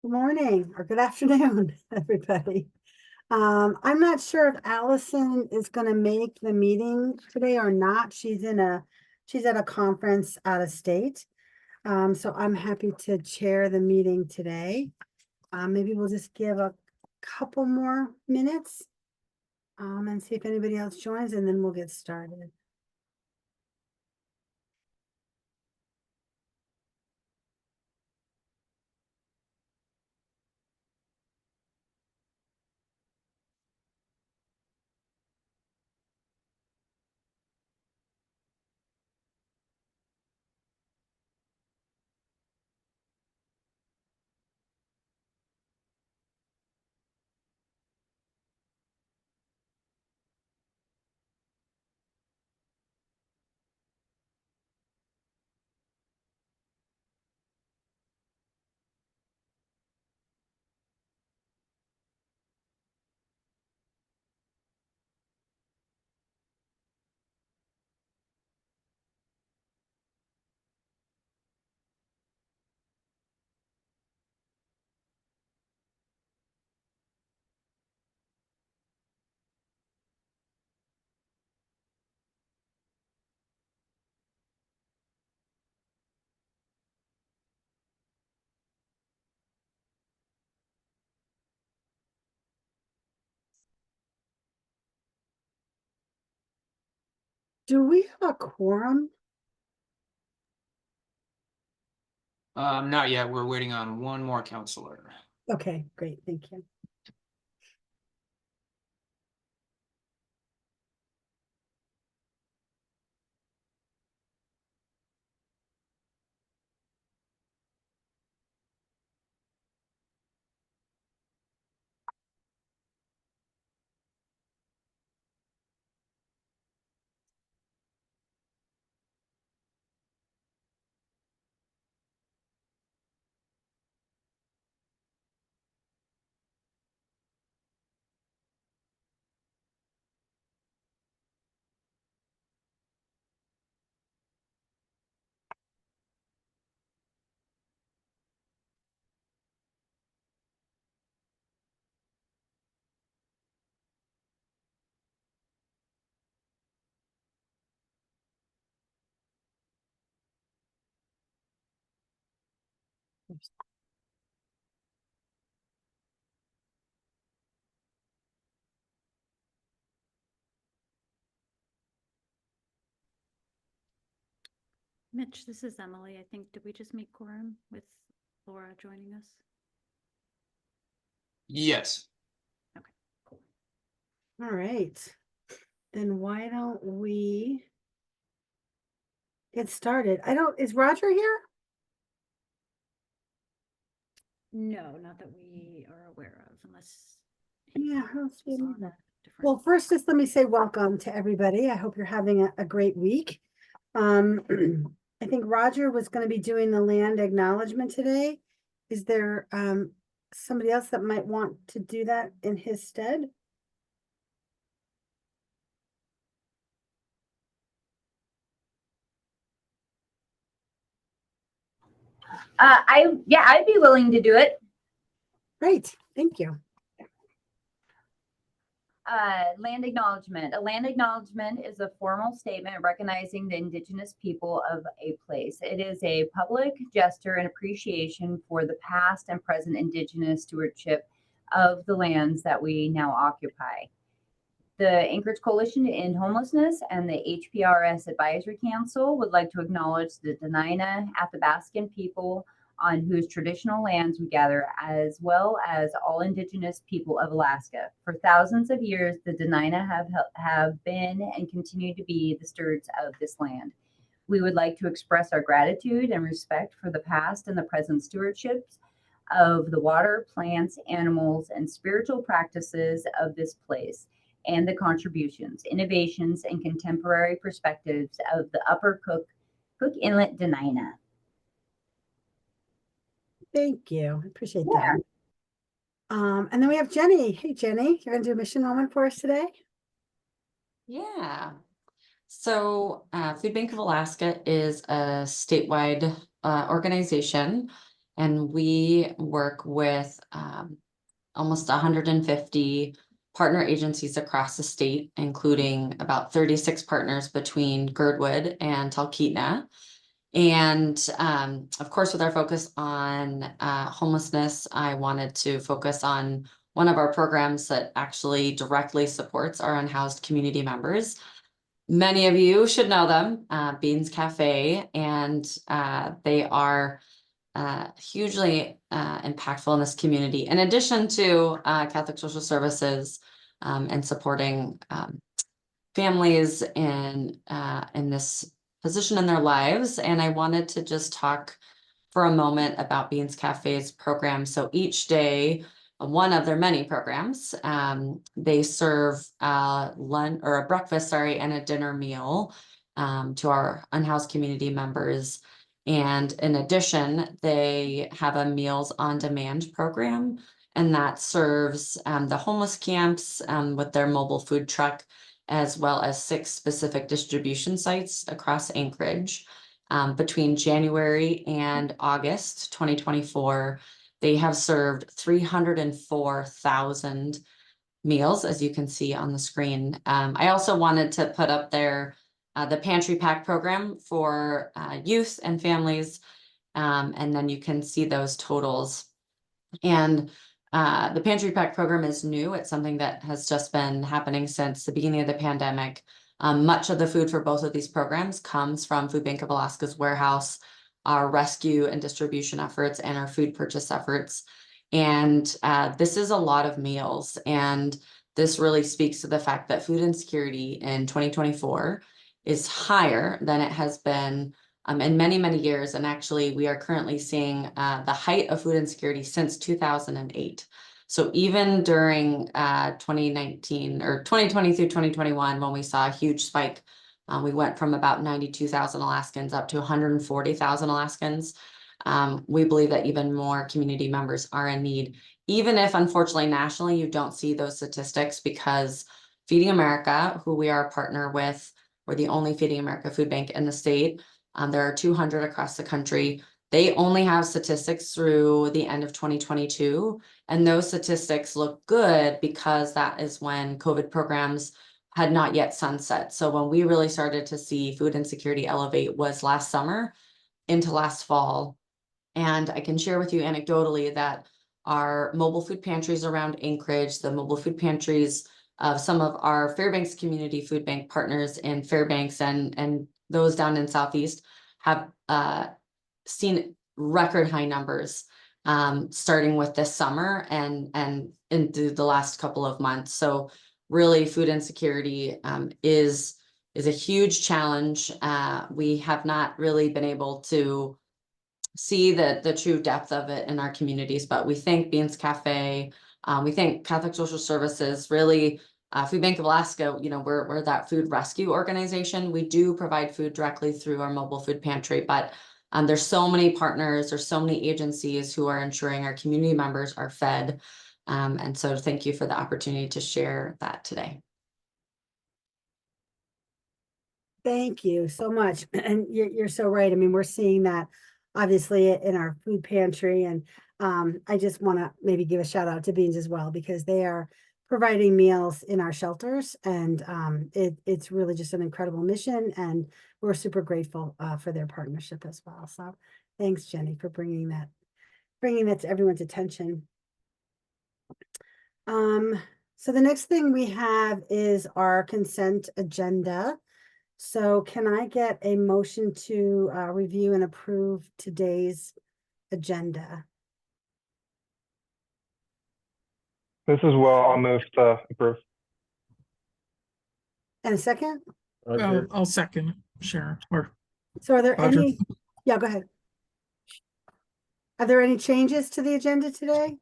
Good morning or good afternoon, everybody. I'm not sure if Allison is going to make the meeting today or not. She's at a conference out of state. So I'm happy to chair the meeting today. Maybe we'll just give a couple more minutes and see if anybody else joins, and then we'll get started. Do we have a quorum? Not yet. We're waiting on one more counselor. Okay, great, thank you. Mitch, this is Emily. I think, did we just meet quorum with Laura joining us? Yes. Okay, cool. All right, then why don't we get started? Is Roger here? No, not that we are aware of, unless. Yeah, I don't see he's him on either. a different- Well, first, just let me say welcome to everybody. I hope you're having a great week. I think Roger was going to be doing the land acknowledgement today. Is there somebody else that might want to do that in his stead? I'd be willing to do it. Great, thank you. Land acknowledgement. A land acknowledgement is a formal statement recognizing the indigenous people of a place. It is a public gesture and appreciation for the past and present indigenous stewardship of the lands that we now occupy. The Anchorage Coalition to End Homelessness and the HPRS Advisory Council would like to acknowledge the Dena'ina Athabascan people on whose traditional lands we gather, as well as all indigenous people of Alaska. For thousands of years, the Dena'ina have been and continue to be the stewards of this land. We would like to express our gratitude and respect for the past and the present stewardships of the water, plants, animals, and spiritual practices of this place, and the contributions, innovations, and contemporary perspectives of the Upper Cook Inlet Dena'ina. Thank you. I appreciate that. And then we have Jenny. Hey, Jenny, you're gonna do a mission moment for us today? Yeah. So Food Bank of Alaska is a statewide organization, And we work with almost 150 partner agencies across the state, including about 36 partners between Girdwood and Talkeetna. And of course, with our focus on homelessness, I wanted to focus on one of our programs that actually directly supports our unhoused community members. Many of you should know them, Beans Cafe, and they are hugely impactful in this community. In addition to Catholic Social Services and supporting families in this position in their lives. And I wanted to just talk for a moment about Beans Cafe's program. So each day, one of their many programs, they serve lunch or a breakfast, sorry, and a dinner meal to our unhoused community members. And in addition, they have a Meals on Demand program, and that serves the homeless camps with their mobile food truck, as well as 6 specific distribution sites across Anchorage. Between January and August 2024, they have served 304,000 meals, as you can see on the screen. I also wanted to put up there the Pantry Pack program for youth and families, and then you can see those totals. And the Pantry Pack program is new. It's something that has just been happening since the beginning of the pandemic. Much of the food for both of these programs comes from Food Bank of Alaska's warehouse, our rescue and distribution efforts, and our food purchase efforts. And this is a lot of meals. And this really speaks to the fact that food insecurity in 2024 is higher than it has been in many, many years. And actually, we are currently seeing the height of food insecurity since 2008. So even during 2019 or 2020 through 2021, when we saw a huge spike, we went from about 92,000 Alaskans up to 140,000 Alaskans. We believe that even more community members are in need, even if unfortunately nationally you don't see those statistics, because Feeding America, who we are a partner with, we're the only Feeding America food bank in the state. There are 200 across the country. They only have statistics through the end of 2022. And those statistics look good because that is when COVID programs had not yet sunset. So when we really started to see food insecurity elevate was last summer into last fall. And I can share with you anecdotally that our mobile food pantries around Anchorage, the mobile food pantries of some of our Fairbanks Community Food Bank partners in Fairbanks and those down in Southeast have seen record high numbers starting with this summer and into the last couple of months. So really food insecurity is a huge challenge. We have not really been able to see the true depth of it in our communities, but we thank Beans Cafe, we thank Catholic Social Services, really Food Bank of Alaska, you know, we're that food rescue organization. We do provide food directly through our mobile food pantry, but there's so many partners, there's so many agencies who are ensuring our community members are fed. And so thank you for the opportunity to share that today. Thank you so much. And you're so right. I mean, we're seeing that obviously in our food pantry. And I just want to maybe give a shout out to Beans as well, because they are providing meals in our shelters. And it's really just an incredible mission. And we're super grateful for their partnership as well. So thanks, Jenny, for bringing that to everyone's attention. So the next thing we have is our consent agenda. So can I get a motion to review and approve today's agenda? This is Will. I'll move to approve. And a second? I'll second Sharon, or So are there Roger. any, yeah, go ahead. Are there any changes to the agenda today?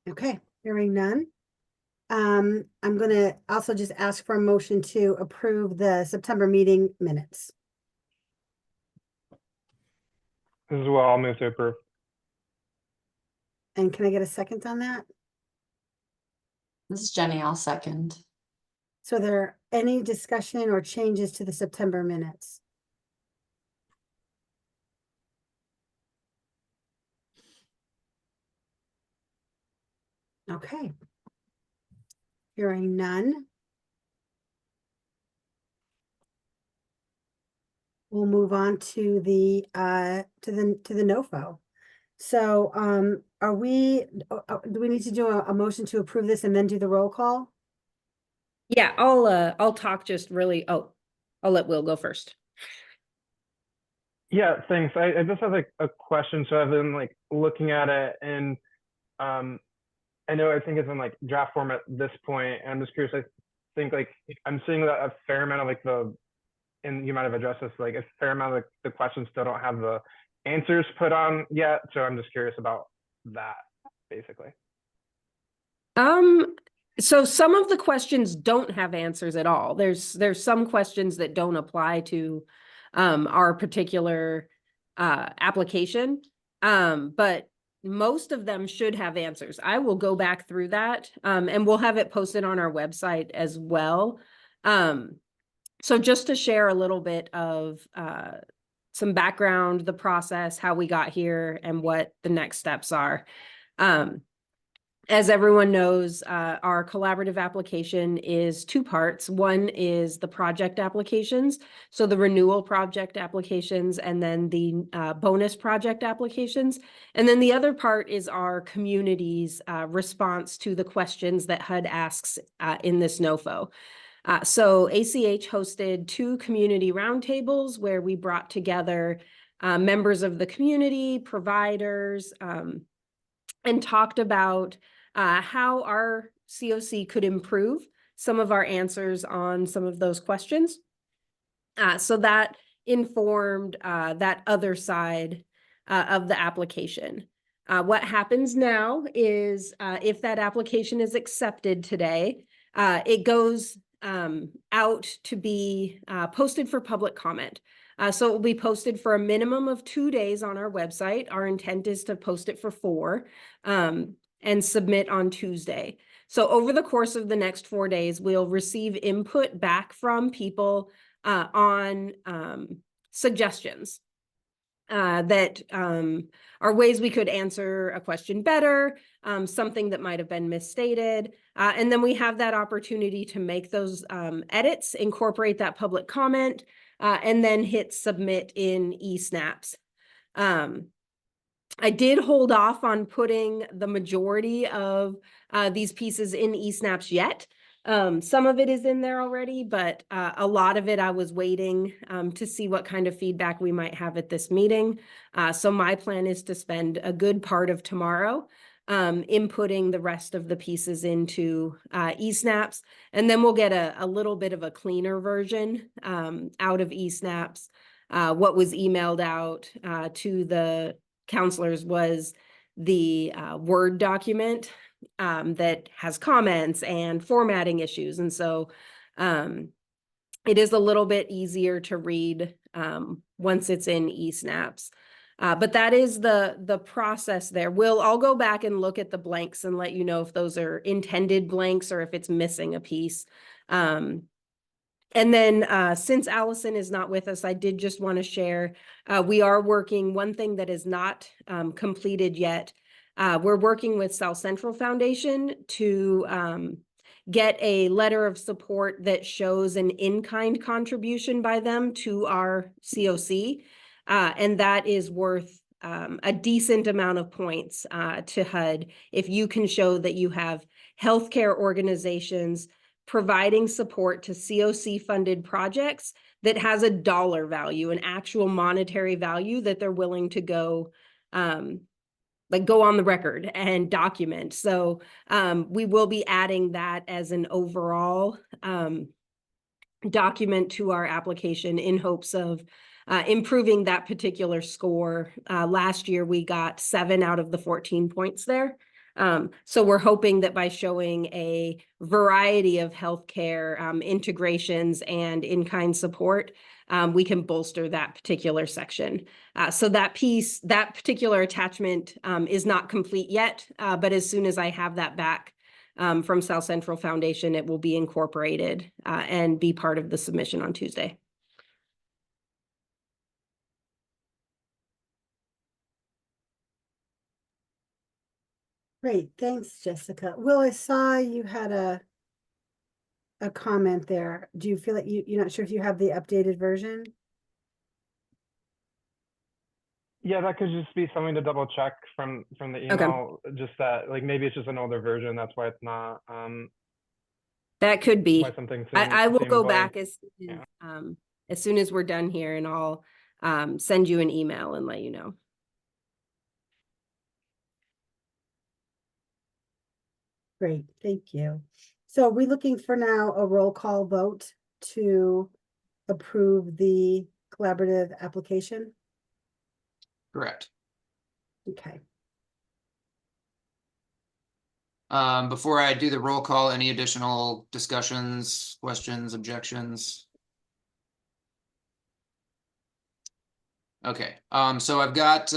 Okay, hearing none. I'm gonna also just ask for a motion to approve the September meeting minutes. This is Will. I'll move to approve. And can I get a second on that? This is Jenny, I'll second. So are there any discussion or changes to the September minutes? Okay. Hearing none. We'll move on to the NOFO. So are we, do we need to do a motion to approve this and then do the roll call? Yeah, I'll talk just really, I'll let Will go first. Yeah, thanks. I just have like a question. So I've been like looking at it, and I know I think it's in like draft form at this point. And I'm just curious. I think like I'm seeing that a fair amount of like and you might have addressed this, like a fair amount of like, the questions still don't have the answers put on yet. So I'm just curious about that, basically. So some of the questions don't have answers at all. There's some questions that don't apply to our particular application. But most of them should have answers. I will go back through that and we'll have it posted on our website as well. So just to share a little bit of some background, the process, how we got here, and what the next steps are. As everyone knows, our collaborative application is two parts. One is the project applications, so the renewal project applications, and then the bonus project applications. And then the other part is our community's response to the questions that HUD asks in this NOFO. So ACH hosted 2 community roundtables where we brought together members of the community, providers, and talked about how our COC could improve some of our answers on some of those questions. So that informed that other side of the application. What happens now is if that application is accepted today, it goes out to be posted for public comment. So it will be posted for a minimum of 2 days on our website. Our intent is to post it for 4 and submit on Tuesday. So over the course of the next 4 days, we'll receive input back from people on suggestions that are ways we could answer a question better, something that might have been misstated. And then we have that opportunity to make those edits, incorporate that public comment, and then hit submit in eSnaps. I did hold off on putting the majority of these pieces in eSnaps yet. Some of it is in there already, but a lot of it I was waiting to see what kind of feedback we might have at this meeting. So my plan is to spend a good part of tomorrow inputting the rest of the pieces into eSnaps, and then we'll get a little bit of a cleaner version out of eSnaps. What was emailed out to the counselors was the Word document that has comments and formatting issues. And so it is a little bit easier to read once it's in eSnaps. But that is the process there. I'll go back and look at the blanks and let you know if those are intended blanks or if it's missing a piece. And then since Allison is not with us, I did just want to share, we are working, one thing that is not completed yet. We're working with South Central Foundation to get a letter of support that shows an in-kind contribution by them to our COC. And that is worth a decent amount of points to HUD if you can show that you have healthcare organizations providing support to COC funded projects that has a dollar value, an actual monetary value that they're willing to go go on the record and document. So we will be adding that as an overall document to our application in hopes of improving that particular score. Last year, we got 7 out of the 14 points there. So we're hoping that by showing a variety of healthcare integrations and in-kind support, we can bolster that particular section. So that piece, that particular attachment is not complete yet, but as soon as I have that back, from South Central Foundation, it will be incorporated and be part of the submission on Tuesday. Great, thanks, Jessica. Will, I saw you had a comment there. Do you feel like you're not sure if you have the updated version? Yeah, that could just be something to double check from the email. Just that, like, maybe it's just an older version. That's why it's not. That could be. Why something I will seems go like- back as soon as we're done here, and I'll send you an email and let you know. Great, thank you. So are we looking for now a roll call vote to approve the collaborative application? Correct. Okay. Before I do the roll call, any additional discussions, questions, objections? Okay, so I've got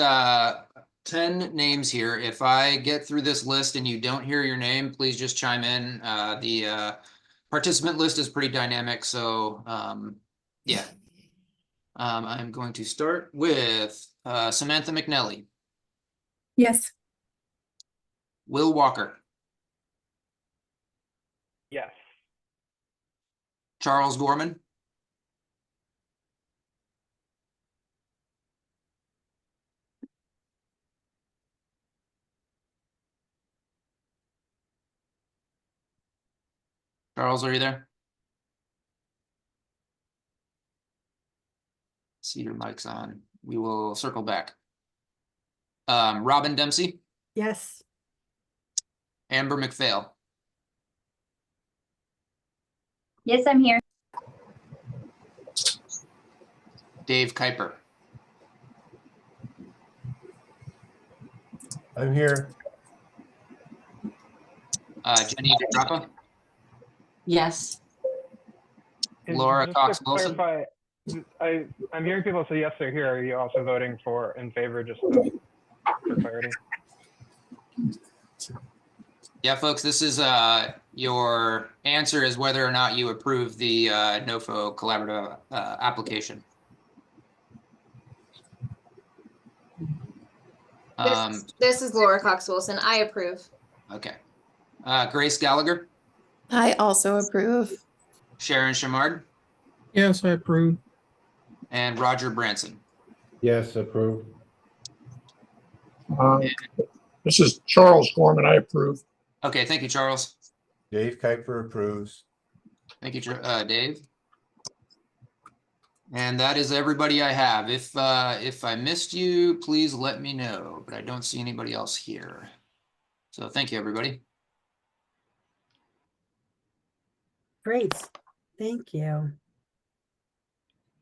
10 names here. If I get through this list and you don't hear your name, please just chime in. The participant list is pretty dynamic, so yeah. I'm going to start with Samantha McNelly, Yes. Will Walker, Yes. Charles Gorman, Charles, are you there? See your mic's on. We will circle back. Robin Dempsey, Yes. Amber McPhail, Yes, I'm here. Dave Kuiper, I'm here. Jenny DeDrapa, Yes. And Laura just Cox to Wilson. clarify, I'm hearing people say yes, they're here. Are you also voting in favor, just for clarity? Yeah, folks, this is your answer is whether or not you approve the NOFO collaborative application. This is Laura Cox Wilson. I approve. Okay. Grace Gallagher, I also approve. Sharon Shamard, Yes, I approve. and Roger Branson. Yes, approve. This is Charles Gorman. I approve. Okay, thank you, Charles. Dave Kuiper approves. Thank you, Dave. And that is everybody I have. If I missed you, please let me know, but I don't see anybody else here. So thank you, everybody. Great, thank you.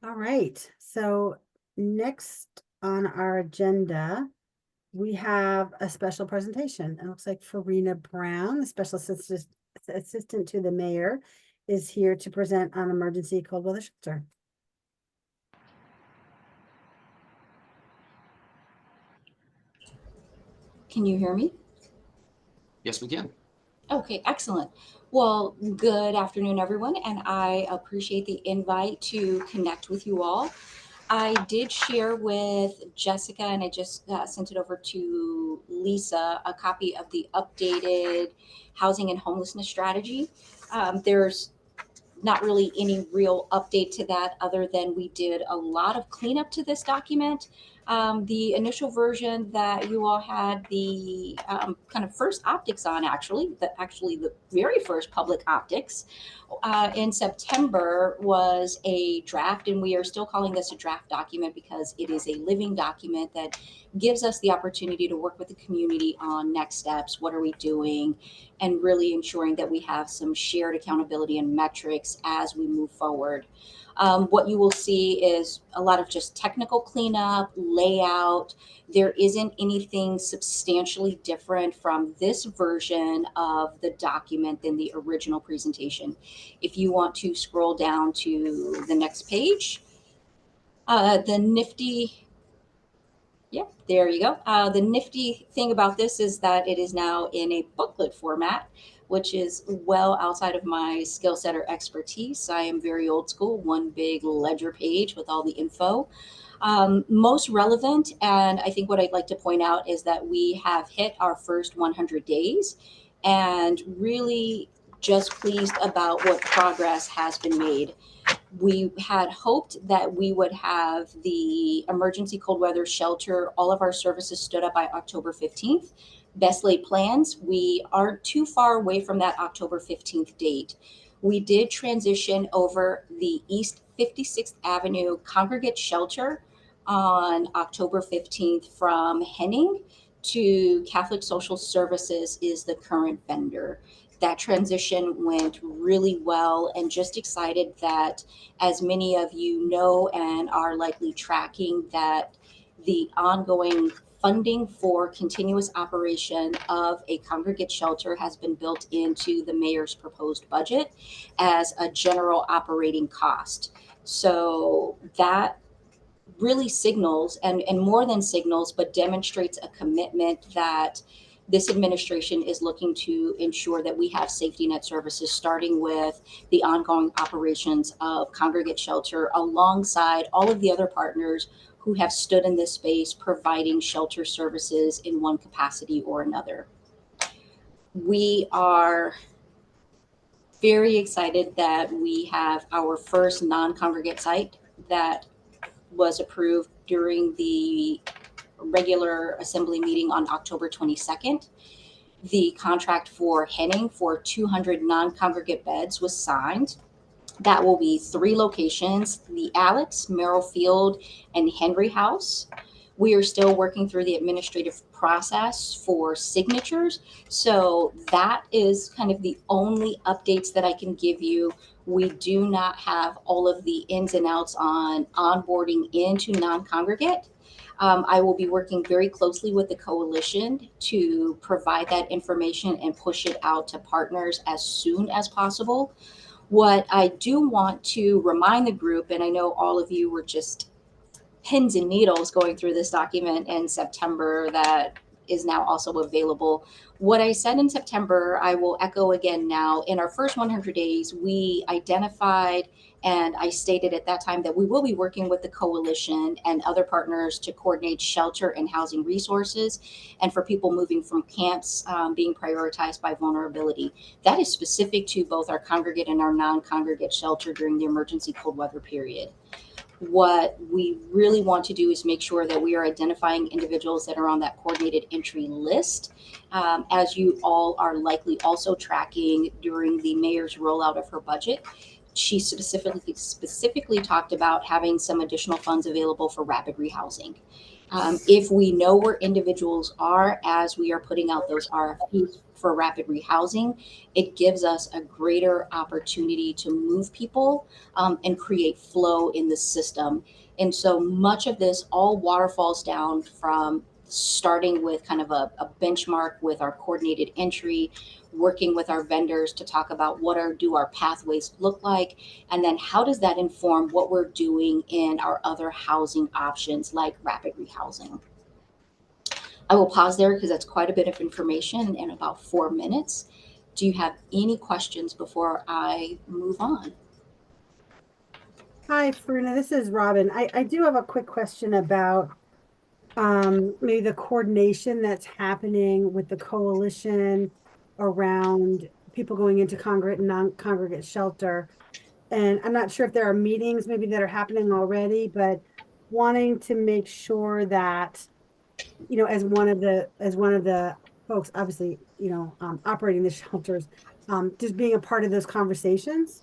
All right, so next on our agenda, we have a special presentation. It looks like Farina Brown, the special assistant to the mayor, is here to present on emergency cold weather shelter. Can you hear me? Yes, we can. Okay, excellent. Well, good afternoon, everyone, and I appreciate the invite to connect with you all. I did share with Jessica, and I just sent it over to Lisa, a copy of the updated housing and homelessness strategy. There's not really any real update to that other than we did a lot of cleanup to this document. The initial version that you all had the kind of first optics on, actually the very first public optics in September was a draft, and we are still calling this a draft document because it is a living document that gives us the opportunity to work with the community on next steps. What are we doing? And really ensuring that we have some shared accountability and metrics as we move forward. What you will see is a lot of just technical cleanup, layout. There isn't anything substantially different from this version of the document than the original presentation. If you want to scroll down to the next page, the nifty, yep, there you go. The nifty thing about this is that it is now in a booklet format, which is well outside of my skill set or expertise. I am very old school, one big ledger page with all the info. Most relevant, and I think what I'd like to point out is that we have hit our first 100 days and really just pleased about what progress has been made. We had hoped that we would have the emergency cold weather shelter, all of our services stood up by October 15th. Best laid plans, we aren't too far away from that October 15th date. We did transition over the East 56th Avenue congregate shelter on October 15th from Henning to Catholic Social Services is the current vendor. That transition went really well, and just excited that, as many of you know and are likely tracking, that the ongoing funding for continuous operation of a congregate shelter has been built into the mayor's proposed budget as a general operating cost. So that really signals, and more than signals, but demonstrates a commitment that this administration is looking to ensure that we have safety net services, starting with the ongoing operations of congregate shelter alongside all of the other partners who have stood in this space providing shelter services in one capacity or another. We are very excited that we have our first non-congregate site that was approved during the regular assembly meeting on October 22nd. The contract for Henning for 200 non-congregate beds was signed. That will be 3 locations, the Alex, Merrill Field, and Henry House. We are still working through the administrative process for signatures. So that is kind of the only updates that I can give you. We do not have all of the ins and outs on onboarding into non-congregate. I will be working very closely with the coalition to provide that information and push it out to partners as soon as possible. What I do want to remind the group, and I know all of you were just pins and needles going through this document in September that is now also available. What I said in September, I will echo again now. In our first 100 days, we identified, and I stated at that time, that we will be working with the coalition and other partners to coordinate shelter and housing resources, and for people moving from camps being prioritized by vulnerability. That is specific to both our congregate and our non-congregate shelter during the emergency cold weather period. What we really want to do is make sure that we are identifying individuals that are on that coordinated entry list. As you all are likely also tracking during the mayor's rollout of her budget, she specifically talked about having some additional funds available for rapid rehousing. If we know where individuals are as we are putting out those RFPs for rapid rehousing, it gives us a greater opportunity to move people and create flow in the system. And so much of this all waterfalls down from starting with kind of a benchmark with our coordinated entry, working with our vendors to talk about what do our pathways look like, and then how does that inform what we're doing in our other housing options like rapid rehousing. I will pause there because that's quite a bit of information in about 4 minutes. Do you have any questions before I move on? Hi, Fruna, this is Robin. I do have a quick question about maybe the coordination that's happening with the coalition around people going into congregate and non-congregate shelter. And I'm not sure if there are meetings maybe that are happening already, but wanting to make sure that, you know, as one of the folks, obviously, you know, operating the shelters, just being a part of those conversations.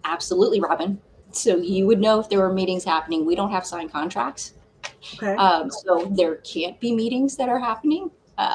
Absolutely, Robin. So you would know if there were meetings happening. We don't have signed contracts. Okay. So there can't be meetings that are happening.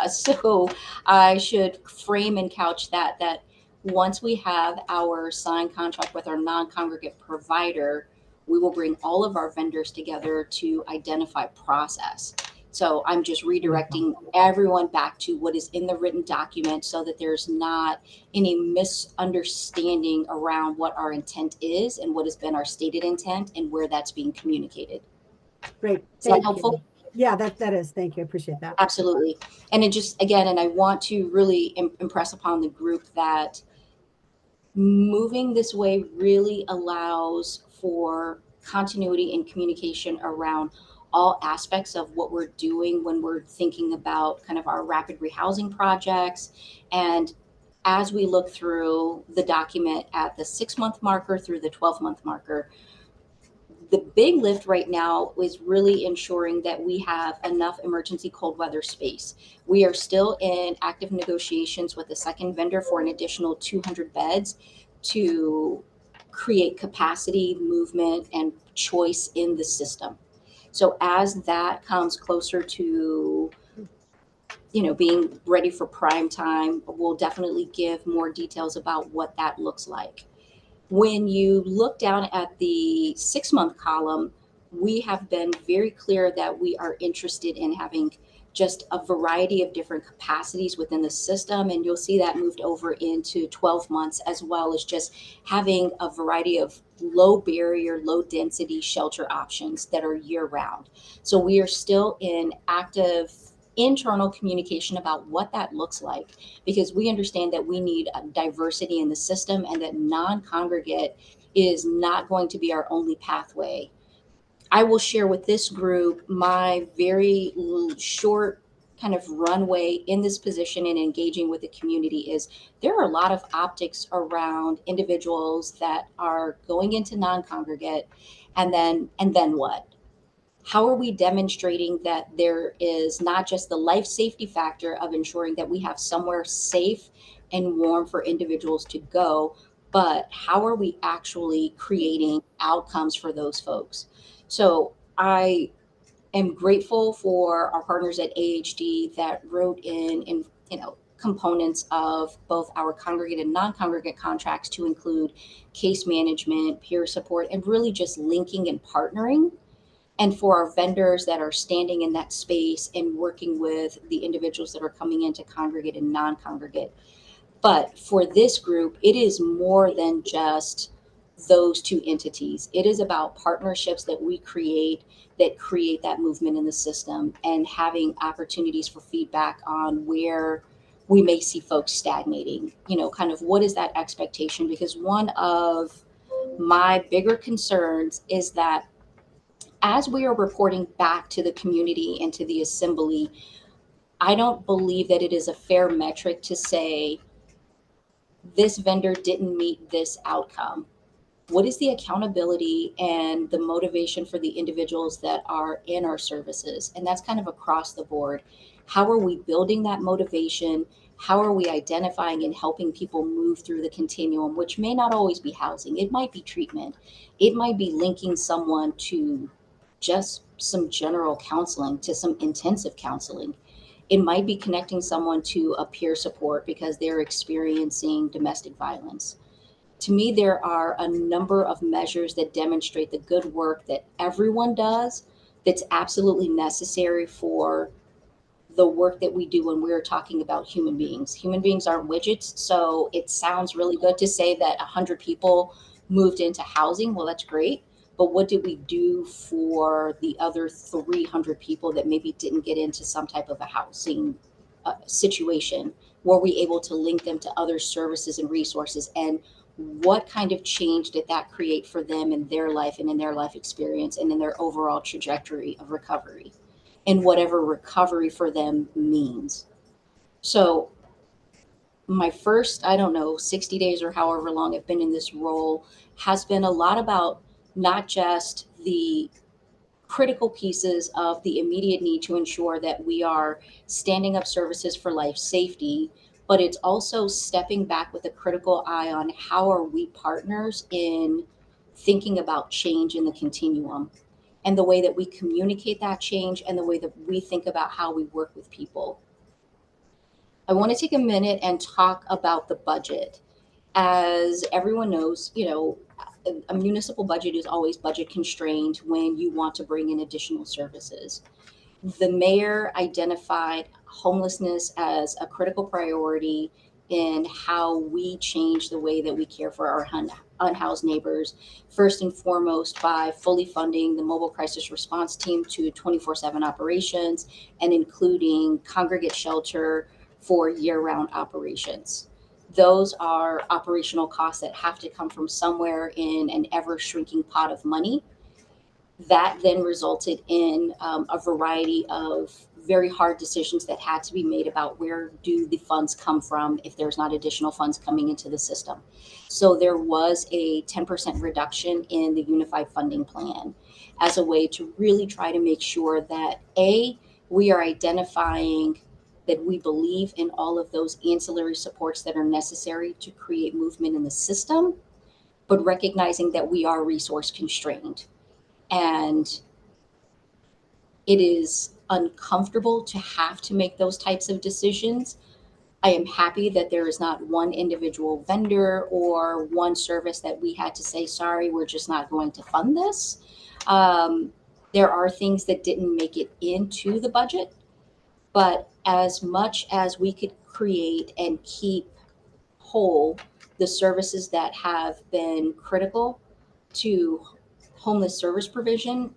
So I should frame and couch that once we have our signed contract with our non-congregate provider, we will bring all of our vendors together to identify process. So I'm just redirecting everyone back to what is in the written document so that there's not any misunderstanding around what our intent is and what has been our stated intent and where that's being communicated. Great. Is that helpful? Yeah, that is, thank you, I appreciate that. Absolutely. And it just, again, and I want to really impress upon the group that moving this way really allows for continuity and communication around all aspects of what we're doing when we're thinking about kind of our rapid rehousing projects. And as we look through the document at the 6-month marker through the 12-month marker, the big lift right now is really ensuring that we have enough emergency cold weather space. We are still in active negotiations with the second vendor for an additional 200 beds to create capacity, movement, and choice in the system. So as that comes closer to, being ready for prime time, we'll definitely give more details about what that looks like. When you look down at the 6-month column, we have been very clear that we are interested in having just a variety of different capacities within the system. And you'll see that moved over into 12 months, as well as just having a variety of low barrier, low density shelter options that are year round. So we are still in active internal communication about what that looks like, because we understand that we need a diversity in the system and that non-congregate is not going to be our only pathway. I will share with this group my very short kind of runway in this position and engaging with the community is there are a lot of optics around individuals that are going into non-congregate and then what? How are we demonstrating that there is not just the life safety factor of ensuring that we have somewhere safe and warm for individuals to go, but how are we actually creating outcomes for those folks? So I am grateful for our partners at AHD that wrote in components of both our congregate and non-congregate contracts to include case management, peer support, and really just linking and partnering. And for our vendors that are standing in that space and working with the individuals that are coming into congregate and non-congregate. But for this group, it is more than just those two entities. It is about partnerships that we create that movement in the system and having opportunities for feedback on where we may see folks stagnating, kind of what is that expectation? Because one of my bigger concerns is that as we are reporting back to the community and to the assembly, I don't believe that it is a fair metric to say this vendor didn't meet this outcome. What is the accountability and the motivation for the individuals that are in our services? And that's kind of across the board. How are we building that motivation? How are we identifying and helping people move through the continuum, which may not always be housing. It might be treatment. It might be linking someone to just some general counseling, to some intensive counseling. It might be connecting someone to a peer support because they're experiencing domestic violence. To me, there are a number of measures that demonstrate the good work that everyone does that's absolutely necessary for the work that we do when we're talking about human beings. Human beings aren't widgets, so it sounds really good to say that 100 people moved into housing. Well, that's great. But what did we do for the other 300 people that maybe didn't get into some type of a housing situation? Were we able to link them to other services and resources? And what kind of change did that create for them in their life and in their life experience and in their overall trajectory of recovery and whatever recovery for them means? So my first, 60 days or however long I've been in this role has been a lot about not just the critical pieces of the immediate need to ensure that we are standing up services for life safety, but it's also stepping back with a critical eye on how are we partners in thinking about change in the continuum and the way that we communicate that change and the way that we think about how we work with people. I want to take a minute and talk about the budget. As everyone knows, a municipal budget is always budget constrained when you want to bring in additional services. The mayor identified homelessness as a critical priority in how we change the way that we care for our unhoused neighbors, first and foremost by fully funding the mobile crisis response team to 24/7 operations and including congregate shelter for year-round operations. Those are operational costs that have to come from somewhere in an ever-shrinking pot of money. That then resulted in a variety of very hard decisions that had to be made about where do the funds come from if there's not additional funds coming into the system. So there was a 10% reduction in the unified funding plan as a way to really try to make sure that we are identifying that we believe in all of those ancillary supports that are necessary to create movement in the system, but recognizing that we are resource constrained. And it is uncomfortable to have to make those types of decisions. I am happy that there is not one individual vendor or one service that we had to say, sorry, we're just not going to fund this. There are things that didn't make it into the budget, but as much as we could create and keep whole the services that have been critical to homeless service provision,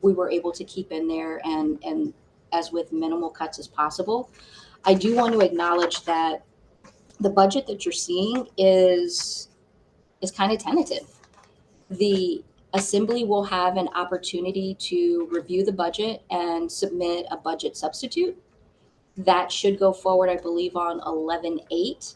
we were able to keep in there and as with minimal cuts as possible. I do want to acknowledge that the budget that you're seeing is kind of tentative. The Assembly will have an opportunity to review the budget and submit a budget substitute. That should go forward, I believe, on 11/8.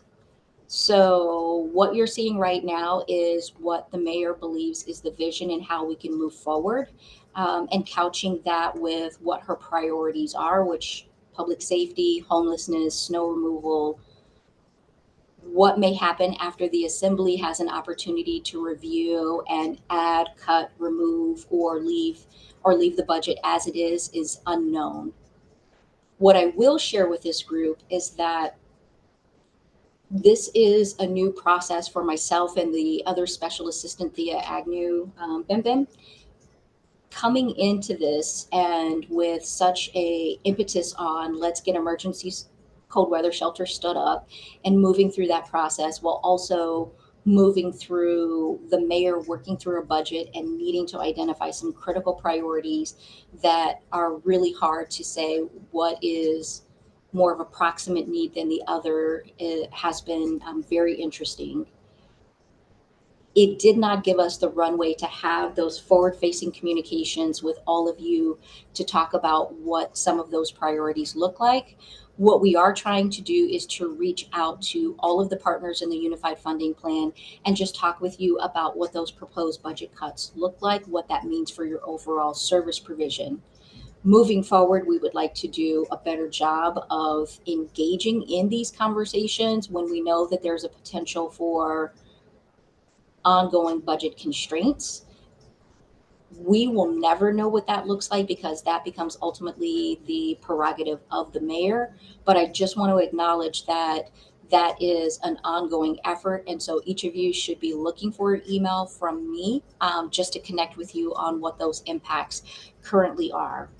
So what you're seeing right now is what the mayor believes is the vision and how we can move forward, and couching that with what her priorities are, which public safety, homelessness, snow removal, what may happen after the Assembly has an opportunity to review and add, cut, remove, or leave the budget as it is unknown. What I will share with this group is that this is a new process for myself and the other special assistant, Thea Agnew, Bim. Coming into this and with such a impetus on let's get emergency cold weather shelter stood up and moving through that process while also moving through the mayor working through a budget and needing to identify some critical priorities that are really hard to say what is more of a proximate need than the other. It has been very interesting. It did not give us the runway to have those forward-facing communications with all of you to talk about what some of those priorities look like. What we are trying to do is to reach out to all of the partners in the Unified Funding Plan and just talk with you about what those proposed budget cuts look like, what that means for your overall service provision. Moving forward, we would like to do a better job of engaging in these conversations when we know that there's a potential for ongoing budget constraints. We will never know what that looks like because that becomes ultimately the prerogative of the mayor. But I just want to acknowledge that that is an ongoing effort. And so each of you should be looking for an email from me just to connect with you on what those impacts currently are.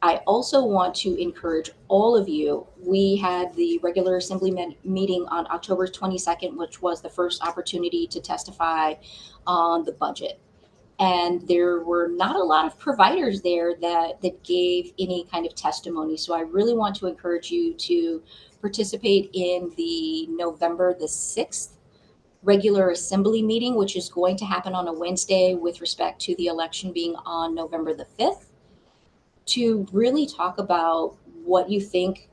I also want to encourage all of you. We had the regular Assembly meeting on October 22nd, which was the first opportunity to testify on the budget. And there were not a lot of providers there that gave any kind of testimony. So I really want to encourage you to participate in the November the 6th regular Assembly meeting, which is going to happen on a Wednesday with respect to the election being on November the 5th. To really talk about what you think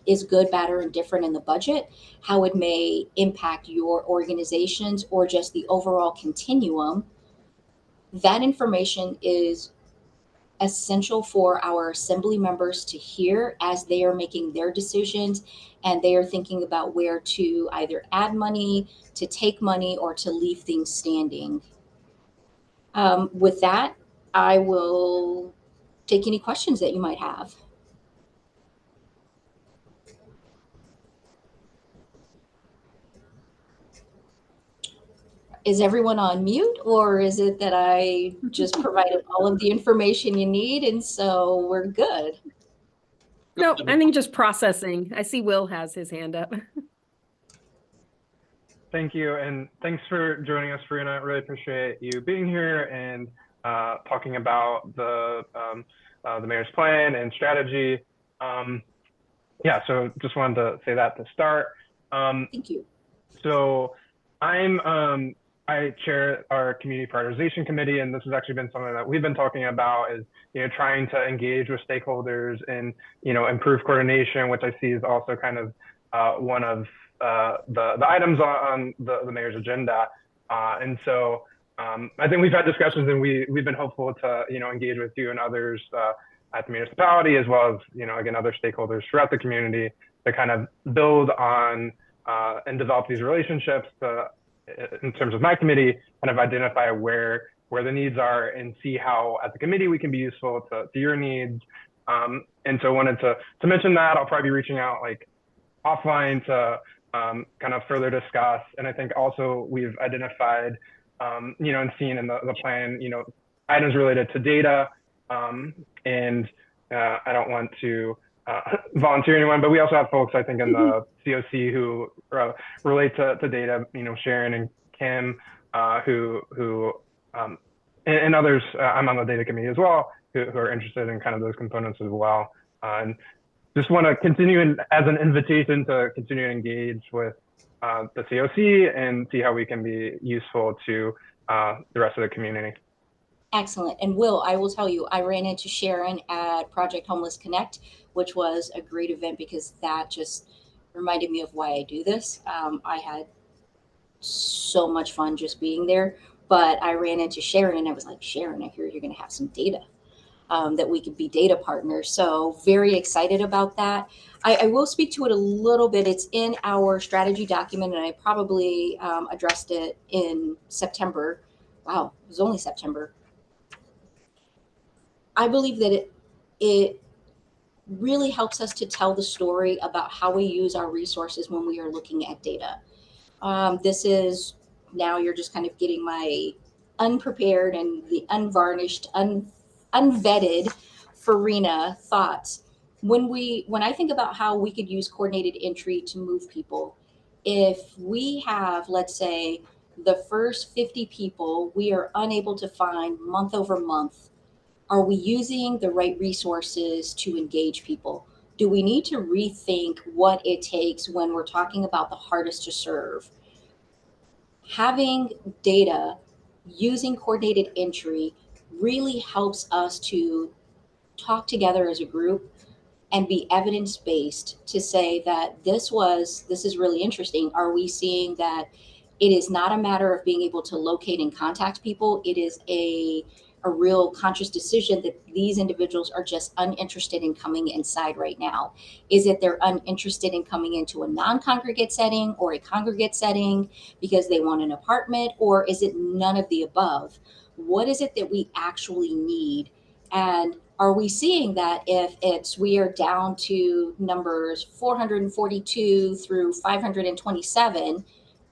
is good, bad, or indifferent in the budget, how it may impact your organizations or just the overall continuum. That information is essential for our Assembly members to hear as they are making their decisions and they are thinking about where to either add money, to take money, or to leave things standing. With that, I will take any questions that you might have. Is everyone on mute, or is it that I just provided all of the information you need and so we're good? No, I think just processing. I see Will has his hand up. Thank you, and thanks for joining us, Farina. I really appreciate you being here and talking about the mayor's plan and strategy. Yeah, so just wanted to say that to start. Thank you. So I chair our community prioritization committee, and this has actually been something that we've been talking about is, trying to engage with stakeholders and, improve coordination, which I see is also kind of one of the items on the mayor's agenda. And so I think we've had discussions and we've been hopeful to, engage with you and others at the municipality, as well as, again, other stakeholders throughout the community to kind of build on and develop these relationships in terms of my committee, kind of identify where the needs are and see how as a committee we can be useful to your needs. And so I wanted to mention that. I'll probably be reaching out like offline to kind of further discuss. And I think also we've identified, and seen in the plan, items related to data. And I don't want to volunteer anyone, but we also have folks, I think, in the COC who relate to data, Sharon and Kim, and others. I'm on the data committee as well, who are interested in kind of those components as well. And just want to continue as an invitation to continue to engage with the COC and see how we can be useful to the rest of the community. Excellent. And Will, I will tell you, I ran into Sharon at Project Homeless Connect, which was a great event because that just reminded me of why I do this. I had so much fun just being there, but I ran into Sharon and I was like, Sharon, I hear you're going to have some data, that we could be data partners. So very excited about that. I will speak to it a little bit. It's in our strategy document and I probably addressed it in September. Wow, it was only September. I believe that it really helps us to tell the story about how we use our resources when we are looking at data. This is, now you're just kind of getting my unprepared and the unvarnished, unvetted Farina thoughts. When I think about how we could use coordinated entry to move people, if we have, let's say, the first 50 people we are unable to find month over month, are we using the right resources to engage people? Do we need to rethink what it takes when we're talking about the hardest to serve? Having data, using coordinated entry really helps us to talk together as a group and be evidence-based to say that this is really interesting. Are we seeing that it is not a matter of being able to locate and contact people? It is a real conscious decision that these individuals are just uninterested in coming inside right now. Is it they're uninterested in coming into a non-congregate setting or a congregate setting because they want an apartment, or is it none of the above? What is it that we actually need? And are we seeing that if we are down to numbers 442 through 527,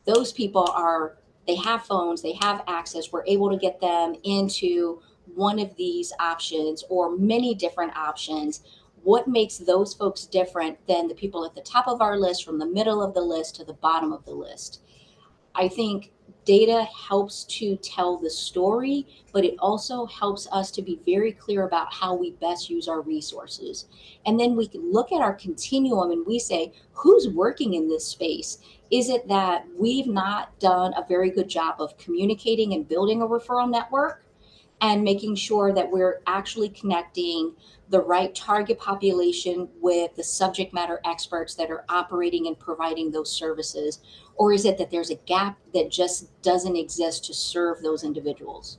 those people they have phones, they have access, we're able to get them into one of these options or many different options. What makes those folks different than the people at the top of our list, from the middle of the list to the bottom of the list? I think data helps to tell the story, but it also helps us to be very clear about how we best use our resources. And then we can look at our continuum and we say, who's working in this space? Is it that we've not done a very good job of communicating and building a referral network and making sure that we're actually connecting the right target population with the subject matter experts that are operating and providing those services? Or is it that there's a gap that just doesn't exist to serve those individuals?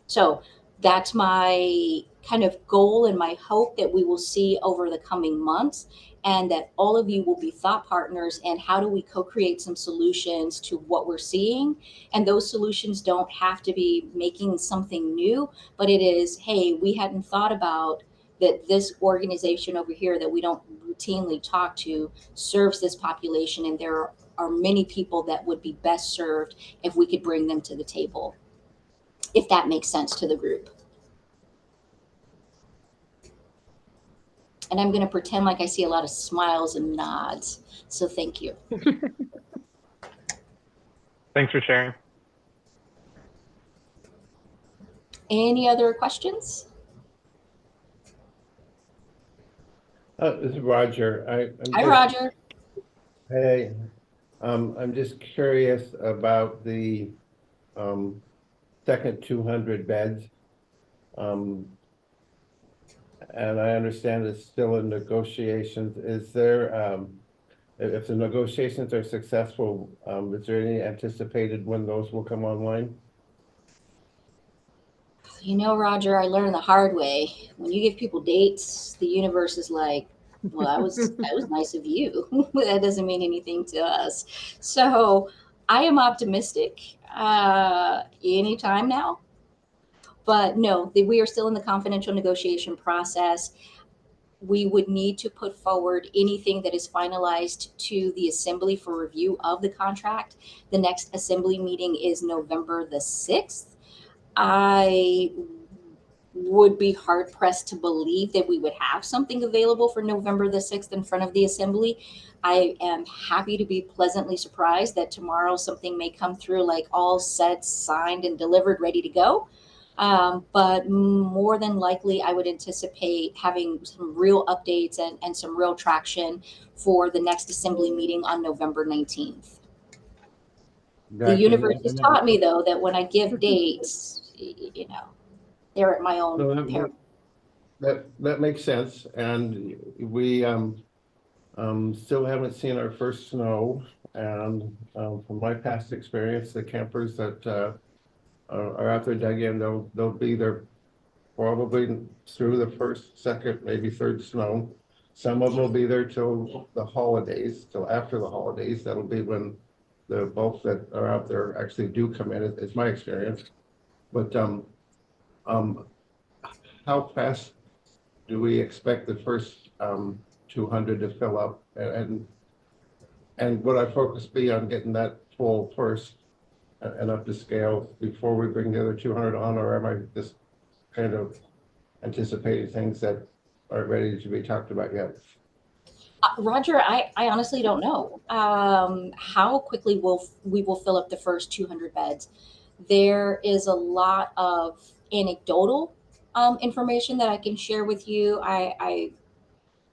So that's my kind of goal and my hope that we will see over the coming months, and that all of you will be thought partners in how do we co-create some solutions to what we're seeing. And those solutions don't have to be making something new, but it is, hey, we hadn't thought about that this organization over here that we don't routinely talk to serves this population, and there are many people that would be best served if we could bring them to the table, if that makes sense to the group. And I'm going to pretend like I see a lot of smiles and nods. So thank you. Thanks for sharing. Any other questions? This is Roger. Hi, Roger. Hey, I'm just curious about the second 200 beds. And I understand it's still in negotiations. Is there, if the negotiations are successful, is there any anticipated when those will come online? You know, Roger, I learned the hard way. When you give people dates, the universe is like, well, that was nice of you. That doesn't mean anything to us. So I am optimistic anytime now. But no, we are still in the confidential negotiation process. We would need to put forward anything that is finalized to the assembly for review of the contract. The next assembly meeting is November the 6th. I would be hard pressed to believe that we would have something available for November the 6th in front of the assembly. I am happy to be pleasantly surprised that tomorrow something may come through like all set, signed, and delivered, ready to go. But more than likely, I would anticipate having some real updates and some real traction for the next assembly meeting on November 19th. The universe has taught me, though, that when I give dates, you know, they're at my own peril. That makes sense. And we still haven't seen our first snow. And from my past experience, the campers that are out there dug in, they'll be there probably through the first, second, maybe third snow. Some of them will be there till the holidays, till after the holidays. That'll be when the bulk that are out there actually do come in. It's my experience. But how fast do we expect the first 200 to fill up? And would our focus be on getting that full first and up to scale before we bring the other 200 on, or am I just kind of anticipating things that aren't ready to be talked about yet? Roger, I honestly don't know how quickly we will fill up the first 200 beds. There is a lot of anecdotal information that I can share with you. I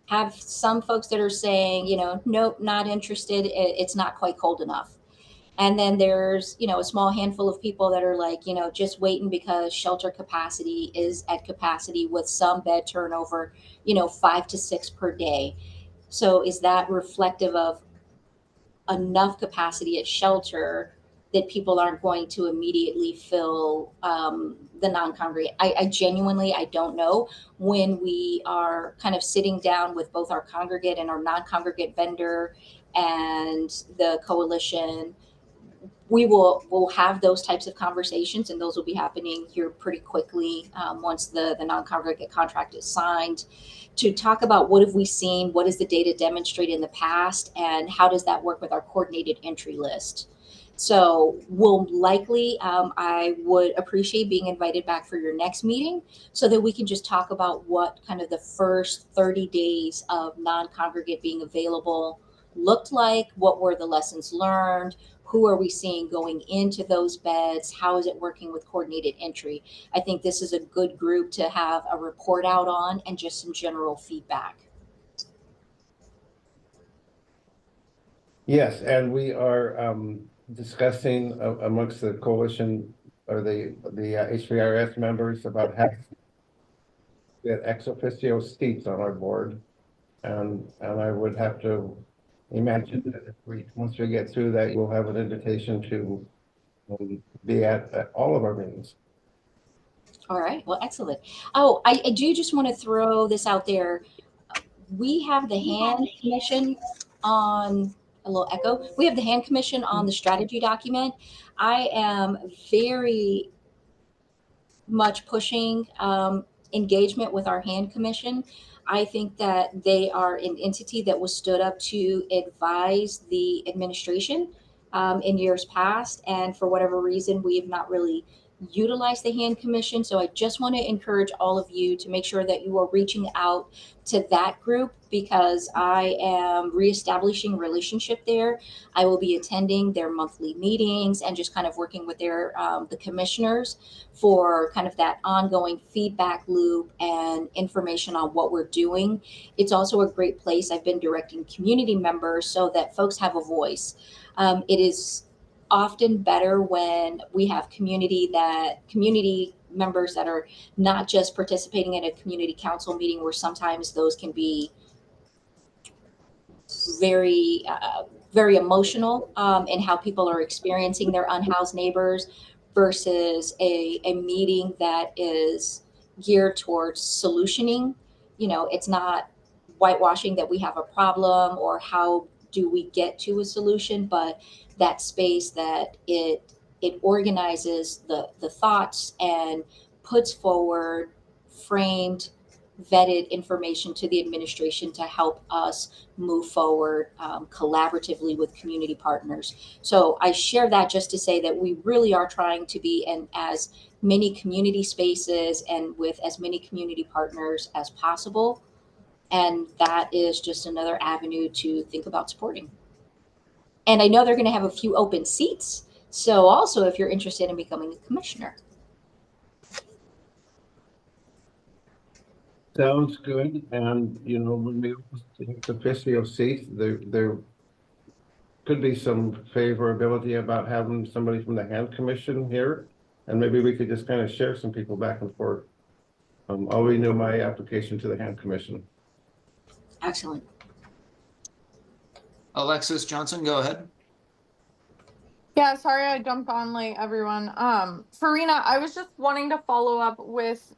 have some folks that are saying, you know, nope, not interested. It's not quite cold enough. And then there's, you know, a small handful of people that are like, you know, just waiting because shelter capacity is at capacity with some bed turnover, you know, 5 to 6 per day. So is that reflective of enough capacity at shelter that people aren't going to immediately fill the non-congregate? I genuinely, I don't know. When we are kind of sitting down with both our congregate and our non-congregate vendor and the coalition, we'll have those types of conversations, and those will be happening here pretty quickly once the non-congregate contract is signed, to talk about what have we seen, what does the data demonstrate in the past, and how does that work with our coordinated entry list. So we'll likely, I would appreciate being invited back for your next meeting so that we can just talk about what kind of the first 30 days of non-congregate being available looked like, what were the lessons learned, who are we seeing going into those beds, how is it working with coordinated entry. I think this is a good group to have a report out on and just some general feedback. Yes, and we are discussing amongst the coalition or the HVRS members about having ex officio seats on our board, and I would have to imagine that if once we get through that, we'll have an invitation to be at all of our meetings. All right, well, excellent. Oh, I do just want to throw this out there. We have the HAND Commission on, a little echo. We have the HAND Commission on the strategy document. I am very much pushing engagement with our HAND Commission. I think that they are an entity that was stood up to advise the administration in years past. And for whatever reason, we have not really utilize the hand commission. So I just want to encourage all of you to make sure that you are reaching out to that group, because I am reestablishing relationship there. I will be attending their monthly meetings and just kind of working with their the commissioners for kind of that ongoing feedback loop and information on what we're doing. It's also a great place. I've been directing community members so that folks have a voice. It is often better when we have community members that are not just participating in a community council meeting, where sometimes those can be very very emotional in how people are experiencing their unhoused neighbors, versus a meeting that is geared towards solutioning. You know, it's not whitewashing that we have a problem or how do we get to a solution, but that space that it organizes the thoughts and puts forward framed, vetted information to the administration to help us move forward collaboratively with community partners. So I share that just to say that we really are trying to be in as many community spaces and with as many community partners as possible. And that is just another avenue to think about supporting. And I know they're going to have a few open seats. So also, if you're interested in becoming a commissioner. Sounds good. And, you know, when we think the official seats, there could be some favorability about having somebody from the hand commission here. And maybe we could just kind of share some people back and forth. I'll renew my application to the hand commission. Excellent. Alexis Johnson, go ahead. Yeah, sorry I jumped on late, everyone. Farina, I was just wanting to follow up with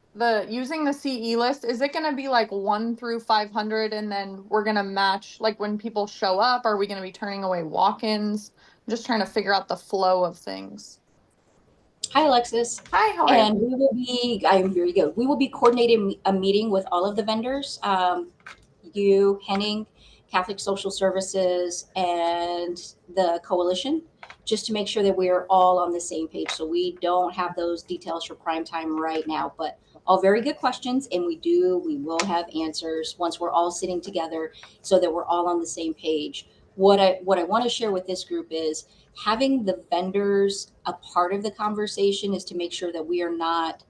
using the CE list. Is it going to be like 1 through 500 and then we're going to match like when people show up? Are we going to be turning away walk-ins? I'm just trying to figure out the flow of things. Hi, Alexis. Hi, how are and we will be, I'm very good. We will be coordinating a meeting with all of the vendors, you, Henning, Catholic Social Services, and the coalition, just to make sure that we are all on the same page. So we don't have those details for prime time right now, but all very good questions. And we will have answers once we're all sitting together so that we're all on the same page. What I want to share with this group is having the vendors a part of the conversation is to make sure that we are not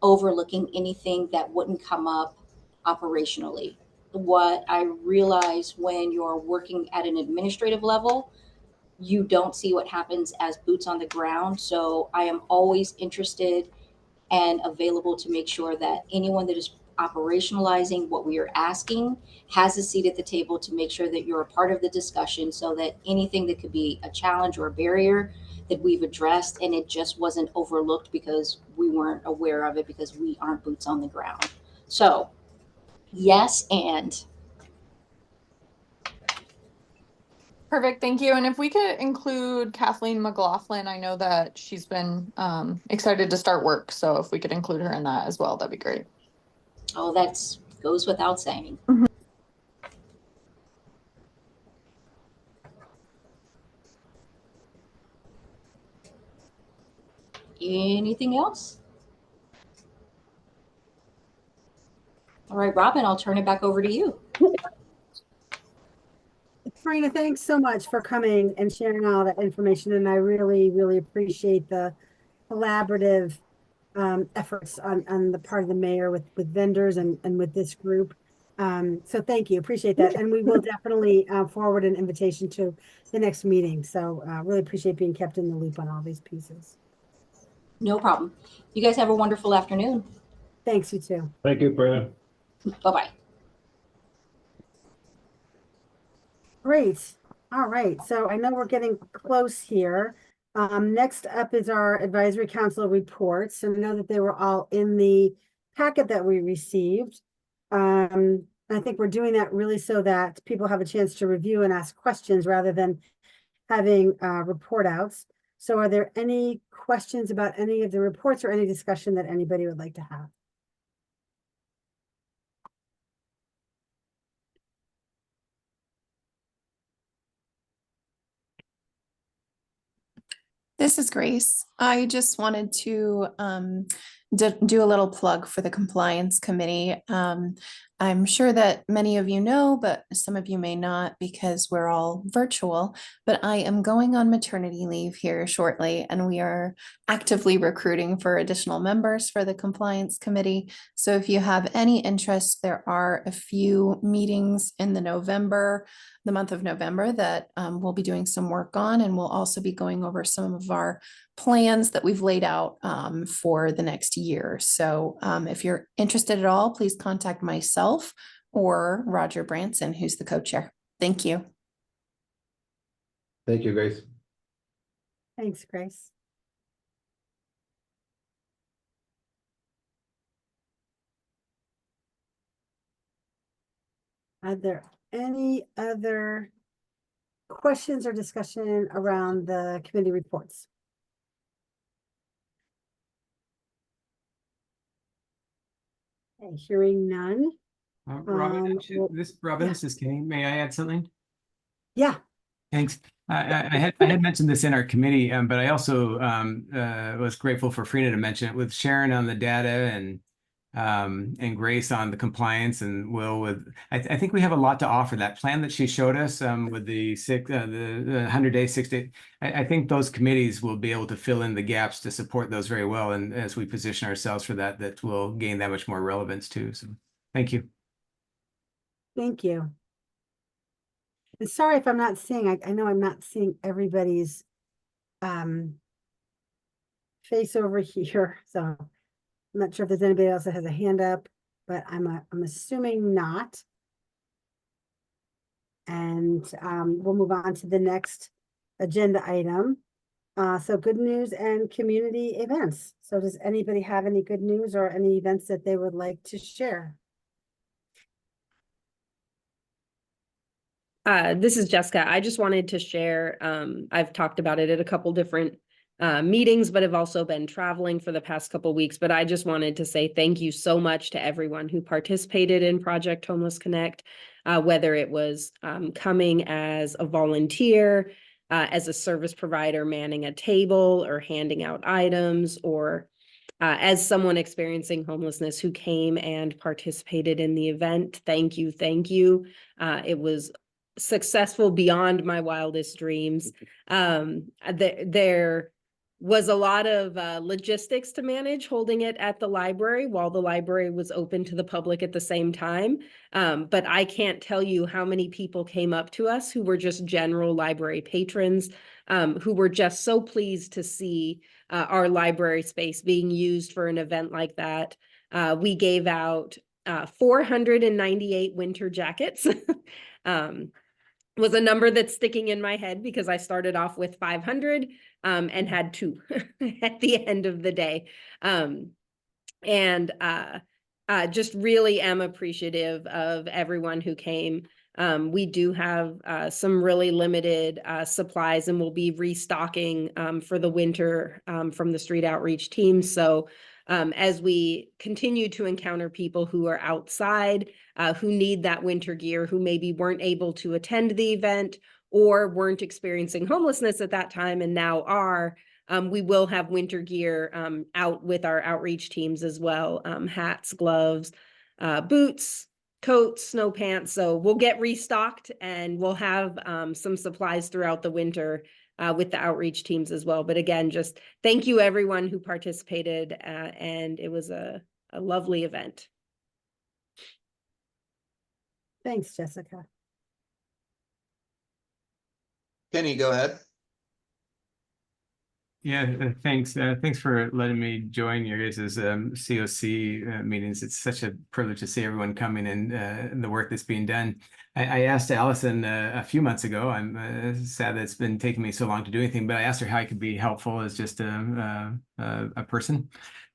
overlooking anything that wouldn't come up operationally. What I realize when you're working at an administrative level, you don't see what happens as boots on the ground. So I am always interested and available to make sure that anyone that is operationalizing what we are asking has a seat at the table to make sure that you're a part of the discussion, so that anything that could be a challenge or a barrier that we've addressed and it just wasn't overlooked because we weren't aware of it because we aren't boots on the ground. So yes, and Perfect, thank you. And if we could include Kathleen McLaughlin, I know that she's been excited to start work. So if we could include her in that as well, that'd be great. Oh, that's goes without saying. Anything else? All right, Robin, I'll turn it back over to you. Farina, thanks so much for coming and sharing all that information. And I really, really appreciate the collaborative efforts on the part of the mayor with vendors and with this group. So thank you, appreciate that. And we will definitely forward an invitation to the next meeting. So really appreciate being kept in the loop on all these pieces. No problem. You guys have a wonderful afternoon. Thanks, you too. Thank you, Brenda. Bye-bye. Great. All right. So I know we're getting close here. Next up is our advisory council reports. And I know that they were all in the packet that we received. I think we're doing that really so that people have a chance to review and ask questions rather than having report outs. So are there any questions about any of the reports or any discussion that anybody would like to have? This is Grace. I just wanted to do a little plug for the Compliance Committee. I'm sure that many of you know, but some of you may not because we're all virtual, but I am going on maternity leave here shortly, and we are actively recruiting for additional members for the Compliance Committee. So if you have any interest, there are a few meetings in the month of November that we'll be doing some work on, and we'll also be going over some of our plans that we've laid out for the next year. So if you're interested at all, please contact myself or Roger Branson, who's the co-chair. Thank you. Thank you, Grace. Thanks, Grace. Are there any other questions or discussion around the committee reports? Okay, hearing none. Robin, yeah. this is Kenny. May I add something? Yeah. Thanks. I had mentioned this in our committee, but I also was grateful for Frina to mention it with Sharon on the data and Grace on the compliance and Will with. I think we have a lot to offer. That plan that she showed us with the 100-day, 6-day. I think those committees will be able to fill in the gaps to support those very well. And as we position ourselves for that, that will gain that much more relevance too. So thank you. Thank you. And sorry if I'm not seeing, I know I'm not seeing everybody's face over here. So I'm not sure if there's anybody else that has a hand up, but I'm assuming not. And we'll move on to the next agenda item. So good news and community events. So does anybody have any good news or any events that they would like to share? This is Jessica. I just wanted to share, I've talked about it at a couple different meetings, but have also been traveling for the past couple weeks. But I just wanted to say thank you so much to everyone who participated in Project Homeless Connect, whether it was coming as a volunteer, as a service provider manning a table or handing out items, or as someone experiencing homelessness who came and participated in the event. Thank you. Thank you. It was successful beyond my wildest dreams. There was a lot of logistics to manage holding it at the library while the library was open to the public at the same time. But I can't tell you how many people came up to us who were just general library patrons, who were just so pleased to see our library space being used for an event like that. We gave out 498 winter jackets. Was a number that's sticking in my head because I started off with 500 and had 2 at the end of the day. Just really am appreciative of everyone who came. We do have some really limited supplies, and we'll be restocking for the winter from the street outreach team. So as we continue to encounter people who are outside, who need that winter gear, who maybe weren't able to attend the event or weren't experiencing homelessness at that time and now are, we will have winter gear out with our outreach teams as well. Hats, gloves, boots, coats, snow pants. So we'll get restocked, and we'll have some supplies throughout the winter with the outreach teams as well. But again, just thank you everyone who participated, and it was a lovely event. Thanks, Jessica. Kenny, go ahead. Yeah, thanks. Thanks for letting me join your guys' COC meetings. It's such a privilege to see everyone coming and the work that's being done. I asked Allison a few months ago. I'm sad that it's been taking me so long to do anything, but I asked her how I could be helpful as just a person.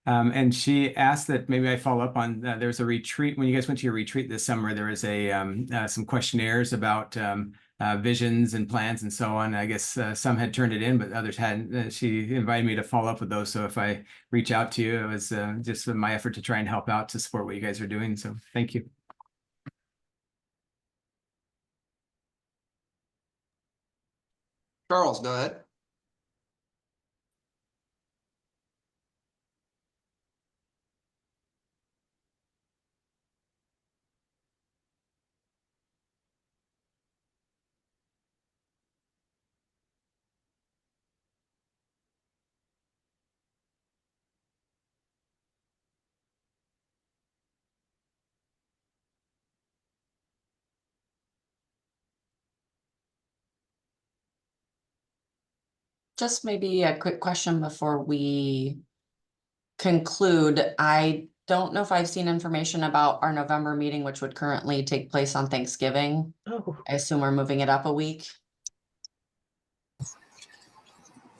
And she asked that maybe I follow up on, there was a retreat. When you guys went to your retreat this summer, there was some questionnaires about visions and plans and so on. I guess some had turned it in, but others hadn't. She invited me to follow up with those. So if I reach out to you, it was just my effort to try and help out to support what you guys are doing. So thank you. Charles, go ahead. just maybe a quick question before we conclude. I don't know if I've seen information about our November meeting, which would currently take place on Thanksgiving. Oh, I assume we're moving it up a week.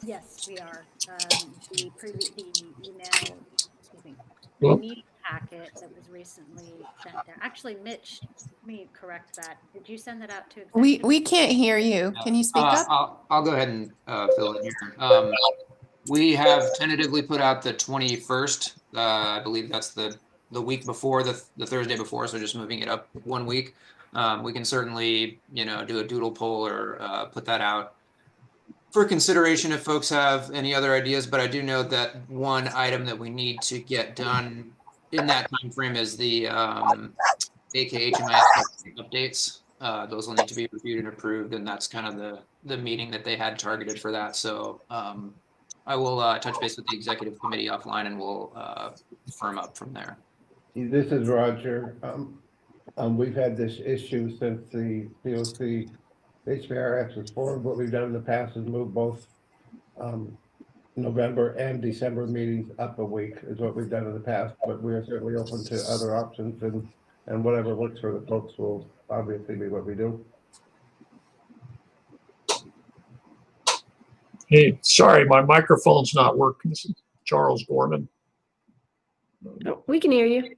Yes, we are. The email, excuse me, the Well- meeting packet that was recently sent there. Actually, Mitch, let me correct that. Did you send that out to? executive? We can't hear you. Can you speak up? I'll go ahead and fill in here. We have tentatively put out the 21st. I believe that's the week before, the Thursday before, so just moving it up 1 week. We can certainly, do a doodle poll or put that out for consideration if folks have any other ideas, but I do know that one item that we need to get done in that time frame is the AKHMIS updates. Those will need to be reviewed and approved, and that's kind of the meeting that they had targeted for that. So I will touch base with the executive committee offline, and we'll firm up from there. This is Roger. We've had this issue since the POC HPRX was formed. What we've done in the past is move both November and December meetings up a week is what we've done in the past, but we are certainly open to other options, and whatever works for the folks will obviously be what we do. Hey, sorry, my microphone's not working. This is Charles Gorman. Oh, we can hear you.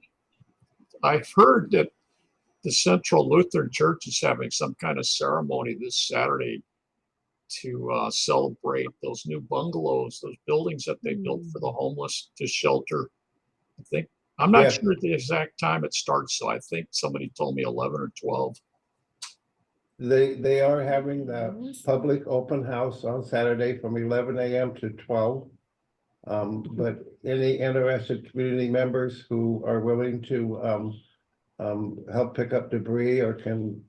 I've heard that the Central Lutheran Church is having some kind of ceremony this Saturday to celebrate those new bungalows, those buildings that they built for the homeless to shelter. I think, I'm not sure the exact time it starts, so I think somebody told me 11 or 12. They are having the public open house on Saturday from 11 a.m. to 12. But any interested community members who are willing to help pick up debris or can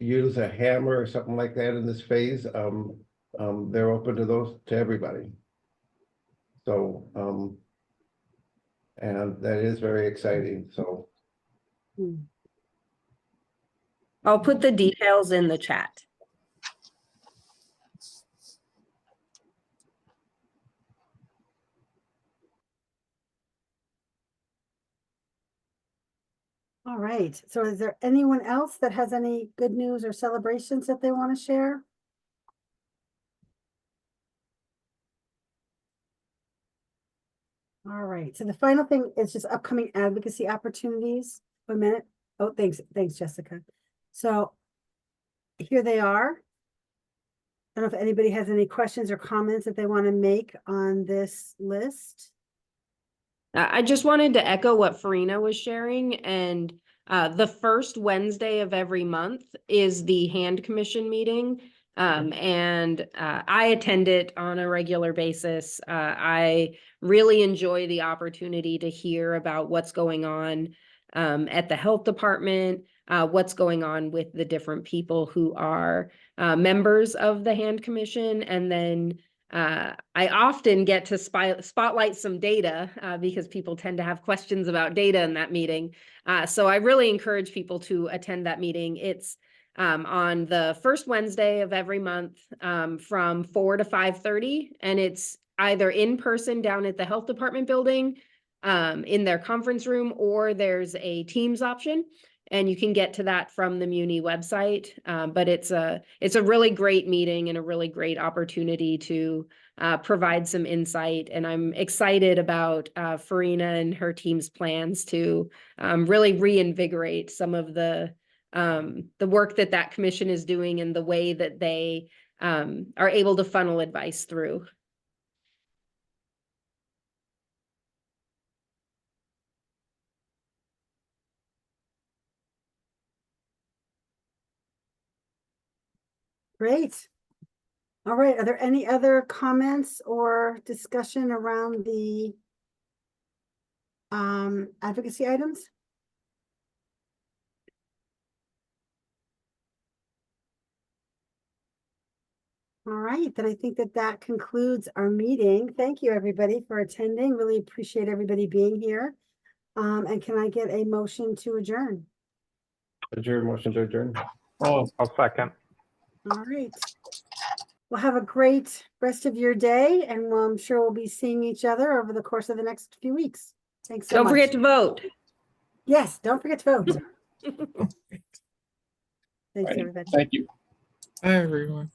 use a hammer or something like that in this phase, they're open to everybody. So and that is very exciting. So I'll put the details in the chat. all right. So is there anyone else that has any good news or celebrations that they want to share? All right. So the final thing is just upcoming advocacy opportunities. 1 minute. Oh, thanks, Jessica. So here they are. I don't know if anybody has any questions or comments that they want to make on this list. I just wanted to echo what Farina was sharing, and the first Wednesday of every month is the Hand Commission meeting. And I attend it on a regular basis. I really enjoy the opportunity to hear about what's going on at the health department, what's going on with the different people who are members of the Hand Commission. And then I often get to spotlight some data because people tend to have questions about data in that meeting. So I really encourage people to attend that meeting. It's on the first Wednesday of every month from 4 to 5:30, and it's either in person down at the health department building in their conference room, or there's a Teams option, and you can get to that from the Muni website. But it's a really great meeting and a really great opportunity to provide some insight. And I'm excited about Farina and her team's plans to really reinvigorate some of the work that commission is doing and the way that they are able to funnel advice through. Great. All right. Are there any other comments or discussion around the advocacy items? All right, then I think that concludes our meeting. Thank you, everybody, for attending. Really appreciate everybody being here. And can I get a motion to adjourn? motion to adjourn. I'll second. All right. Well, have a great rest of your day, and I'm sure we'll be seeing each other over the course of the next few weeks. Thanks so much. Don't forget to vote. Yes, don't forget to vote. Thanks, Right. everybody. Thank you. Hi, everyone.